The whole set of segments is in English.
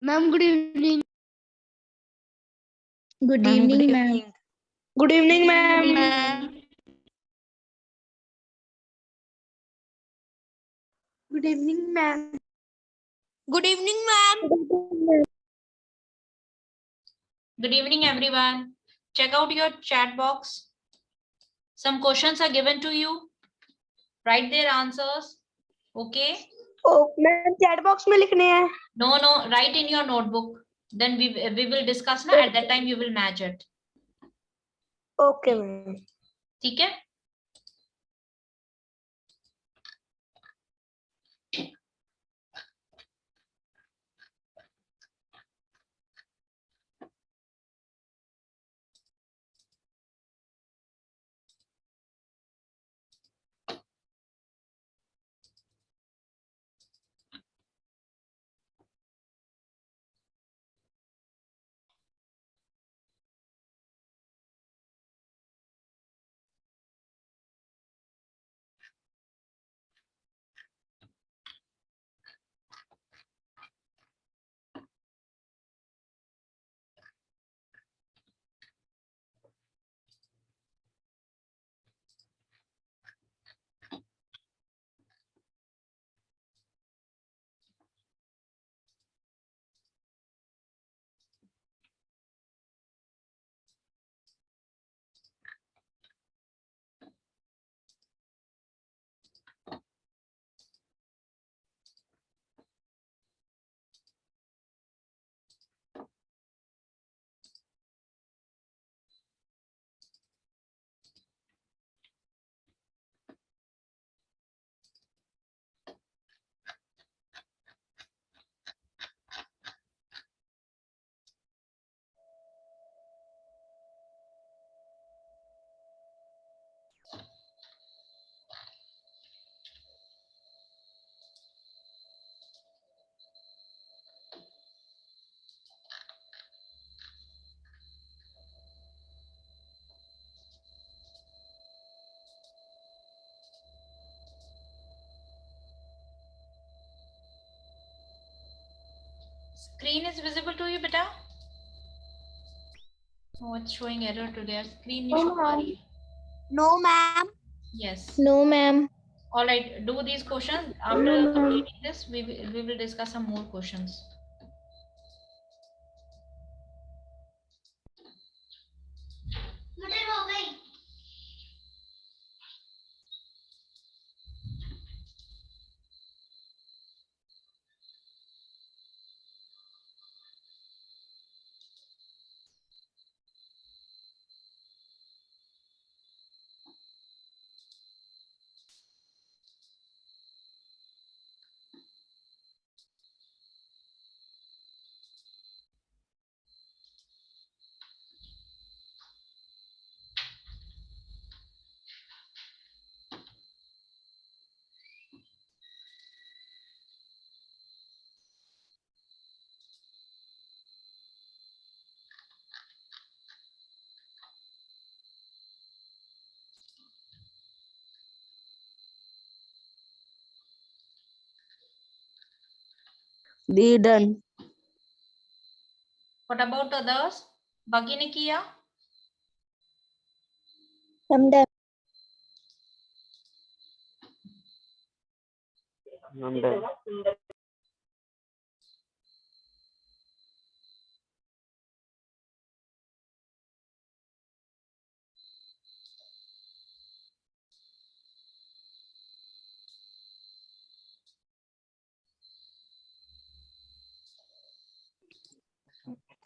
Ma'am good evening. Good evening ma'am. Good evening ma'am. Good evening ma'am. Good evening ma'am. Good evening, everyone. Check out your chat box. Some questions are given to you. Write their answers. Okay? Ma'am chat box में लिखने हैं? No, write in your notebook. Then we will discuss ना. At that time you will match it. Okay ma'am. ठीक है? Screen is visible to you, beta? Oh, it's showing error to their screen. No ma'am. Yes. No ma'am. All right. Do these questions. After completing this, we will discuss some more questions. Be done. What about others? बाकी ने किया? हम done.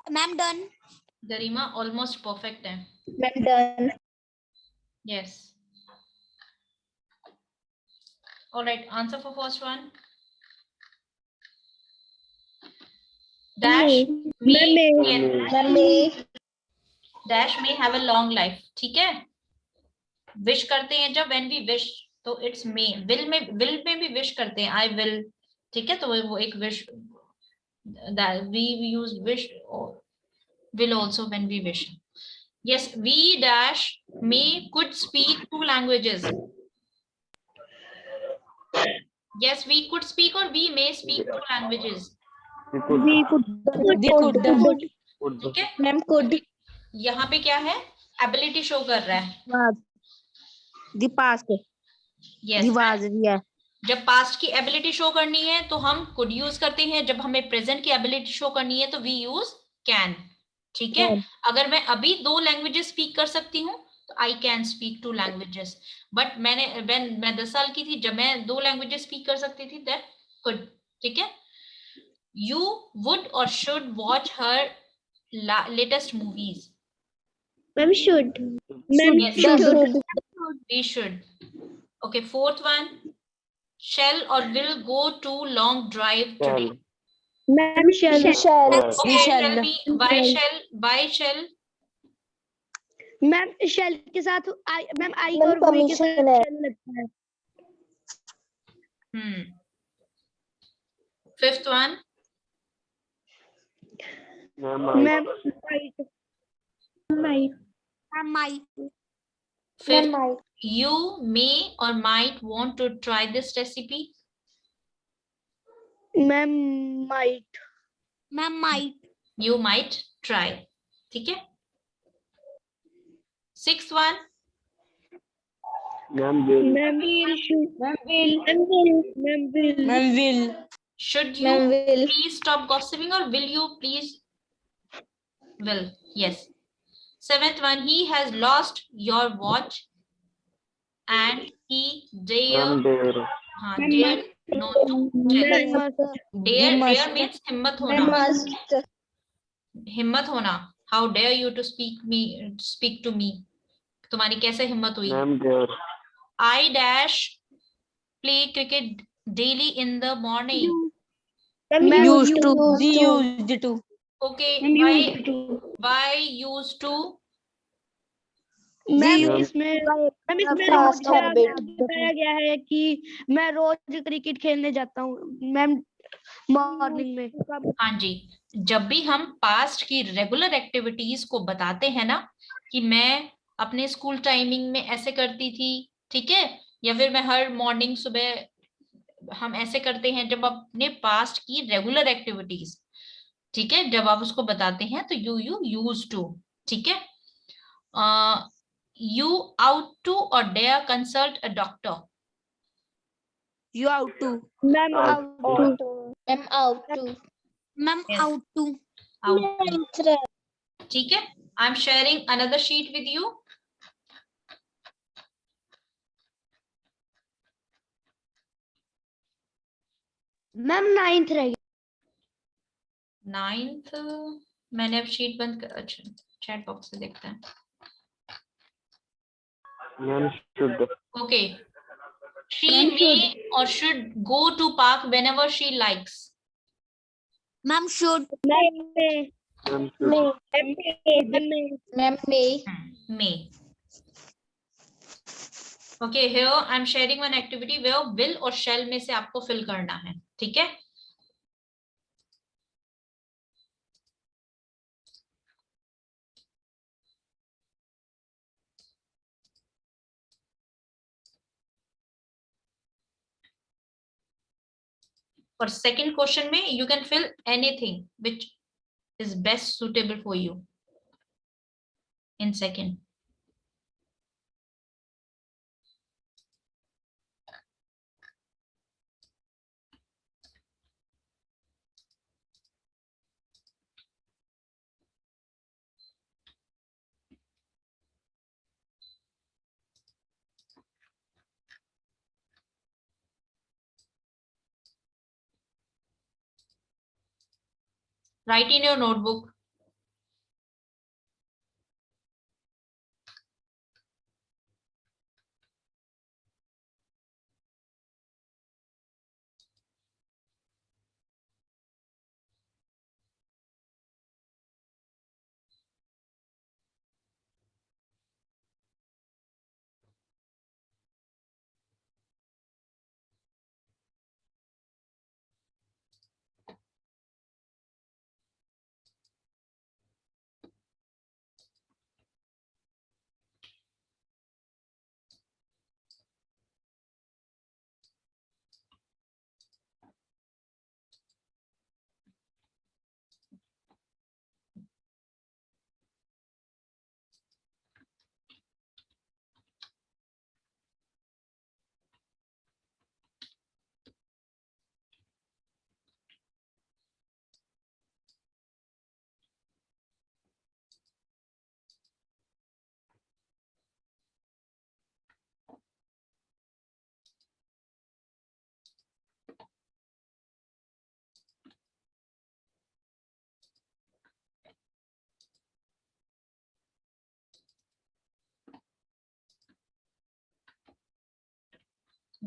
Ma'am done. Garima almost perfect है. Ma'am done. Yes. All right. Answer for first one. Dash dash may have a long life. ठीक है? Wish करते हैं जब when we wish तो it's may. Will में भी wish करते हैं. I will. ठीक है? तो वो एक wish that we use wish or will also when we wish. Yes, we dash may could speak 2 languages. Yes, we could speak or we may speak 2 languages. We could. We could. ठीक है, Ma'am could. यहाँ पे क्या है, ability show कर रहा है। The past. Yes, The was. Yeah. जब पास्ट की एबिलिटी शो करनी है तो हम कुड यूज करते हैं, जब हमें प्रेजेंट की एबिलिटी शो करनी है तो वी यूज कैन। ठीक है, अगर मैं अभी 2 लैंग्वेजेस स्पीक कर सकती हूँ तो I can speak 2 languages, but मैं 10 साल की थी जब मैं 2 लैंग्वेजेस स्पीक कर सकती थी, दैट कुड। ठीक है, यू वुड और should watch her latest movies. Ma'am should. Ma'am Yes, should. we should. Okay, fourth one, shall or will go to long drive today. Ma'am shall. Okay, shall. shall be, why shall? Ma'am shall के साथ I ma'am I Ma'am, और we के साथ permission है। shall लगता है. Fifth one, Ma'am might. Might. Might. fifth, you may or might want to try this recipe. Ma'am might. Ma'am might. You might try. ठीक है, sixth one, Ma'am will. Ma'am should. Ma'am will. Ma'am will. Ma'am will. Ma'am will. should you Ma'am will. please stop gossiping, or will you please? Will, yes. Seventh one, he has lost your watch and he dare no to tell. Ma'am must. Dare means हिम्मत होना, Must. हिम्मत होना। How dare you to speak to me? तुम्हारी कैसे हिम्मत हुई? I dash play cricket daily in the morning. Ma'am Used to. Used to. Okay, used to. why used to? Ma'am इसमें Past habit. बताया गया है कि मैं रोज क्रिकेट खेलने जाता हूँ मैम मॉर्निंग में। हाँ जी, जब भी हम पास्ट की रेगुलर एक्टिविटीज को बताते हैं ना कि मैं अपने स्कूल टाइमिंग में ऐसे करती थी, ठीक है, या फिर मैं हर मॉर्निंग सुबह, हम ऐसे करते हैं जब अपने पास्ट की रेगुलर एक्टिविटीज, ठीक है, जब आप उसको बताते हैं तो यू यूज टू। ठीक है, you out to or dare consult a doctor. You out to. Ma'am out to. Ma'am out to. Ma'am Yes. out to. Out to. ठीक है, I'm sharing another sheet with you. Ma'am 9th रह गया। 9th मैंने अब sheet बंद कर, अच्छा chat box से देखते हैं। Okay, she may or should go to park whenever she likes. Ma'am should. Ma'am may. Ma'am may. May. Okay, here I'm sharing one activity where will और shall में से आपको fill करना है, ठीक है। और second question में you can fill anything which is best suitable for you in second. Write in your notebook.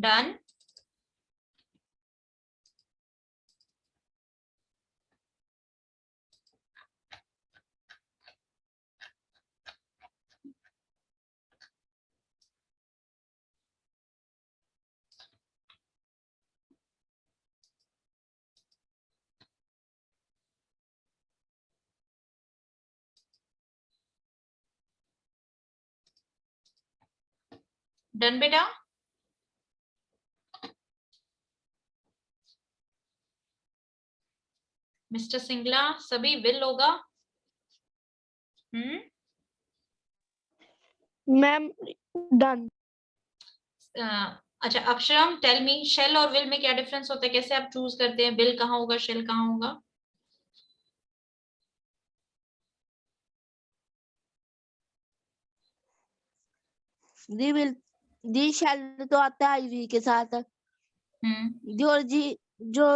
Done. Done बेटा? मिस्टर सिंगला सभी will होगा? Ma'am done. अच्छा अक्षरम टेल मी शेल और विल में क्या डिफरेंस होता है, कैसे आप चूज करते हैं, विल कहाँ होगा शेल कहाँ होगा? दी विल दी शैल तो आता है वी के साथ। दी और जी जो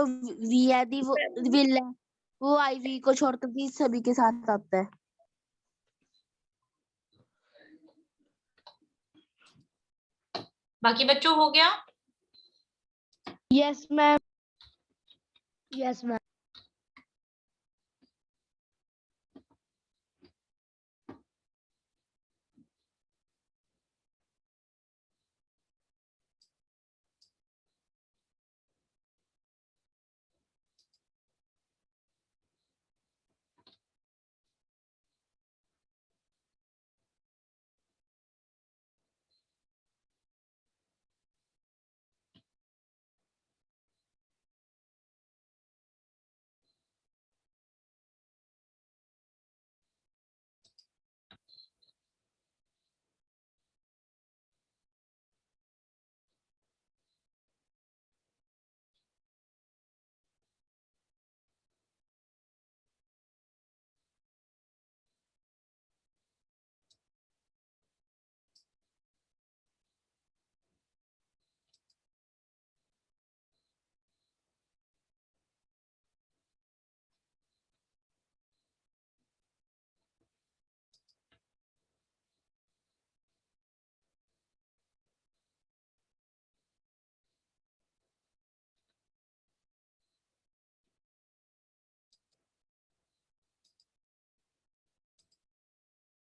वी है दी वो विल है वो आई वी को छोड़कर दी सभी के साथ आता है। बाकी बच्चों हो गया? Yes ma'am. Yes ma'am.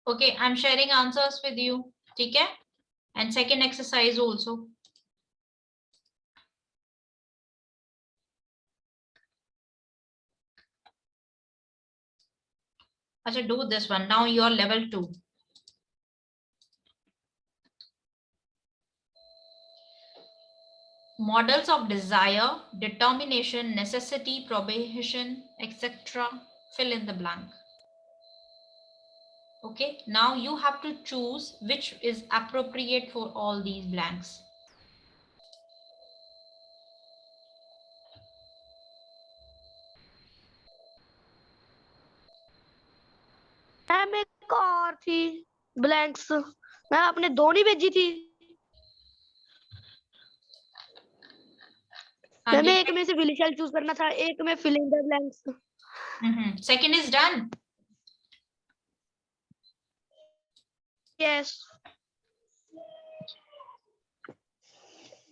Okay, I'm sharing answers with you. ठीक है? And second exercise also. अच्छा, do this one. Now you are level 2. Models of desire, determination, necessity, prohibition, etc. Fill in the blank. Okay, now you have to choose which is appropriate for all these blanks. Ma'am एक और थी blanks, ma'am आपने दो नहीं भेजी थी। Ma'am एक में से विल शैल चूज करना था, एक में fill in the blanks. Second is done. Yes.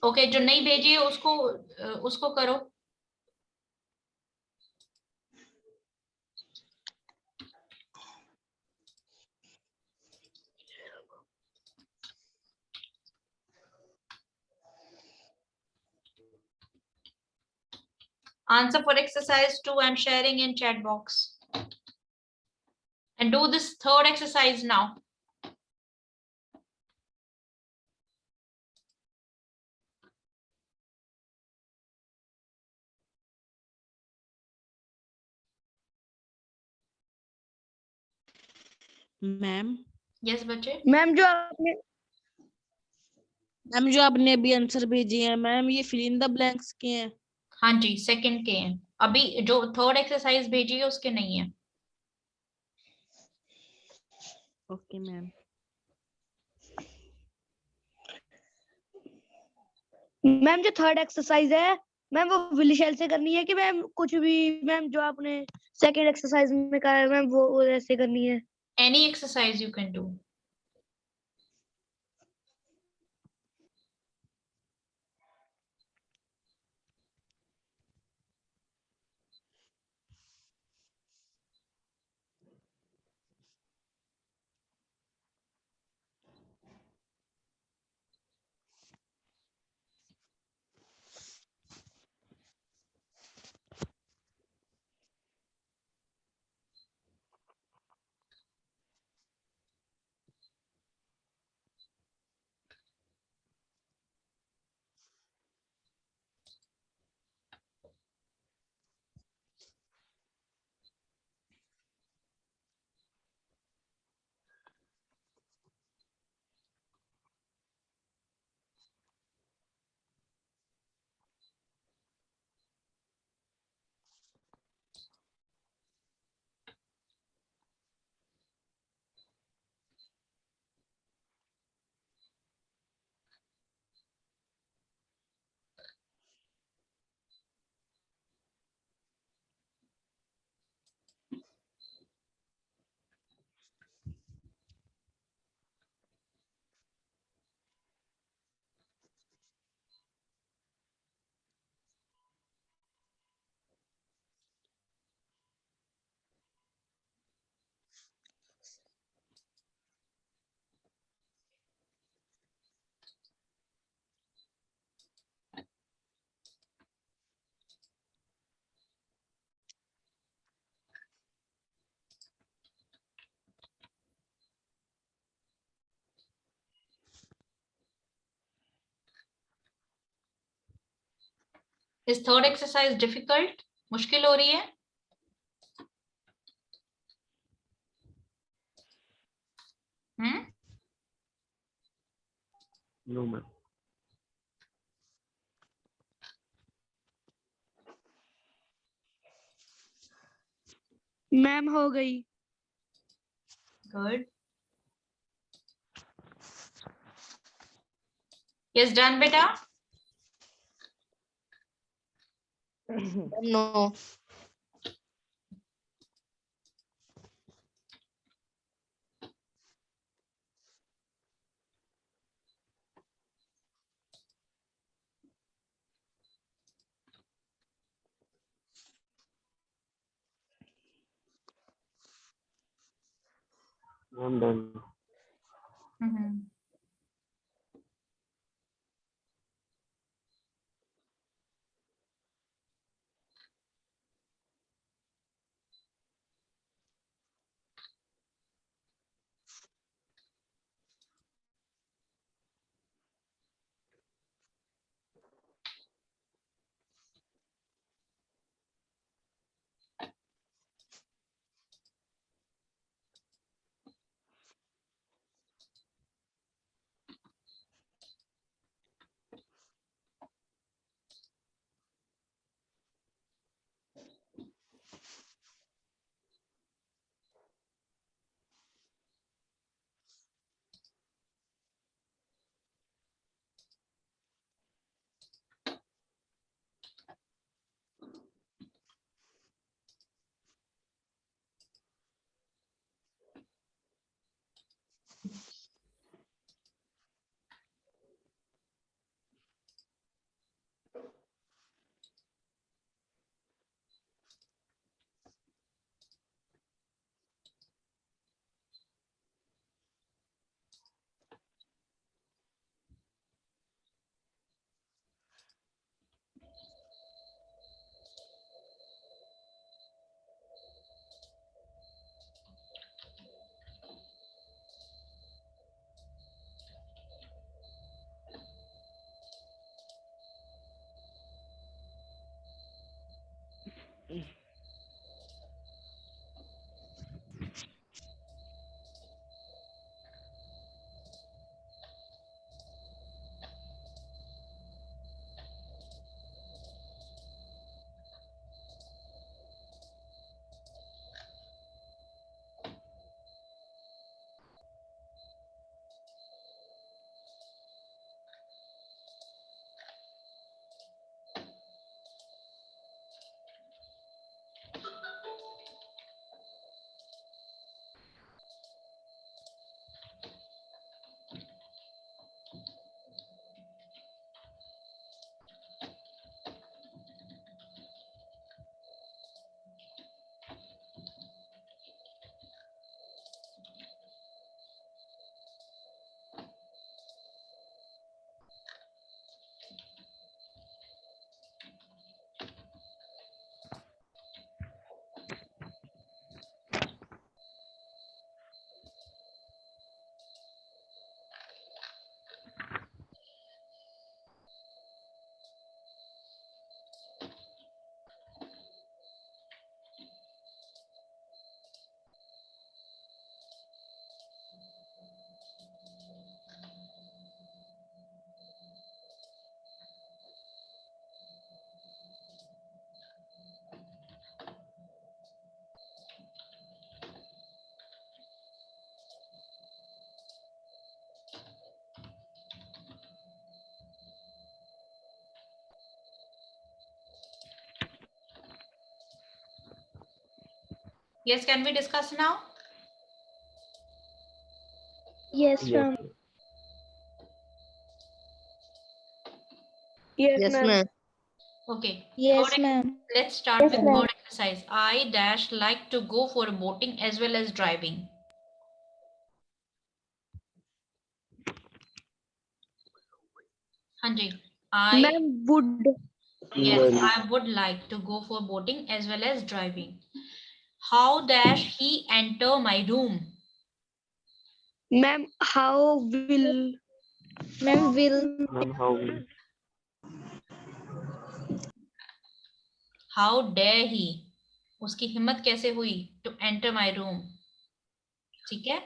Okay, जो नहीं भेजी है उसको करो। Answer for exercise 2 I'm sharing in chat box. And do this third exercise now. Ma'am Yes बच्चे? मैम जो आपने अभी आंसर भेजे हैं मैम ये फिल इन द ब्लैंक्स के हैं। हाँ जी, सेकंड के हैं। अभी जो थर्ड एक्सरसाइज भेजी है उसके नहीं है। Okay ma'am. मैम जो थर्ड एक्सरसाइज है मैम वो विल शैल से करनी है कि मैम कुछ भी, मैम जो आपने सेकंड एक्सरसाइज में कहा है मैम वो ऐसे करनी है? Any exercise you can do. Is third exercise difficult? मुश्किल हो रही है? No, ma'am. मैम हो गई। Good. Yes, done, beta. No. I'm done. Yes, can we discuss now? Yes, Yes. ma'am. Yes, Yes, ma'am. ma'am. Okay. Yes, Third, ma'am. let's start with third exercise. I dash like to go for boating as well as driving. Hanji. Ma'am would. Yes, I would like to go for boating as well as driving. How dash he enter my room? Ma'am, how will. Ma'am, will. Ma'am, how will? How dare he, उसकी हिम्मत कैसे हुई, to enter my room, ठीक है।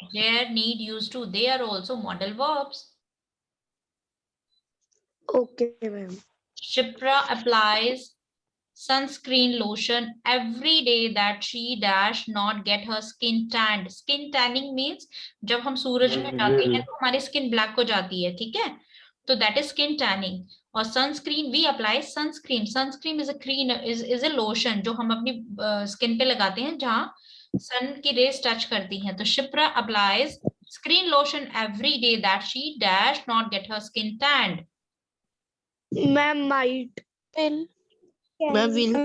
Dare, need, use to, they are also modal verbs. Okay, ma'am. Shipra applies sunscreen lotion every day that she dash not get her skin tanned. Skin tanning means जब हम सूरज में जाते हैं तो हमारी skin black हो जाती है, ठीक है, तो दैट इज स्किन टैनिंग। और sunscreen, we apply sunscreen, sunscreen is a cream, is a lotion जो हम अपनी स्किन पे लगाते हैं जहां सन की रेज टच करती हैं। तो Shipra applies screen lotion every day that she dash not get her skin stand. Ma'am, might. Will. Ma'am will.